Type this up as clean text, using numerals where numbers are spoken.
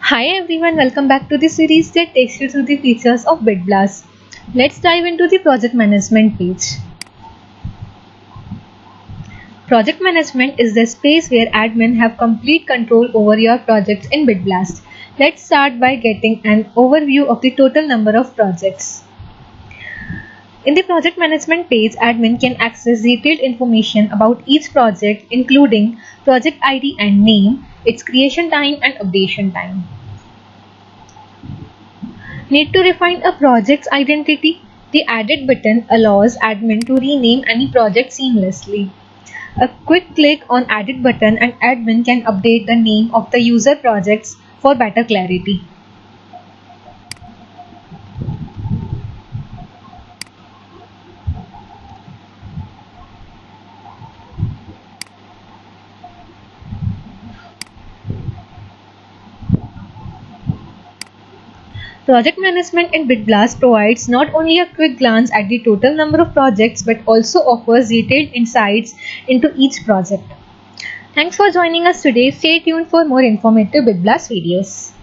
Hi everyone, welcome back to the series that takes you through the features of BitBlast. Let's dive into the project management page. Project management is the space where admin have complete control over your projects in BitBlast. Let's start by getting an overview of the total number of projects. In the project management page, admin can access detailed information about each project including project ID and name, its creation time and updation time. Need to refine a project's identity? The Edit button allows admin to rename any project seamlessly. A quick click on Edit button and admin can update the name of the user projects for better clarity. Project management in BitBlast provides not only a quick glance at the total number of projects but also offers detailed insights into each project. Thanks for joining us today. Stay tuned for more informative BitBlast videos.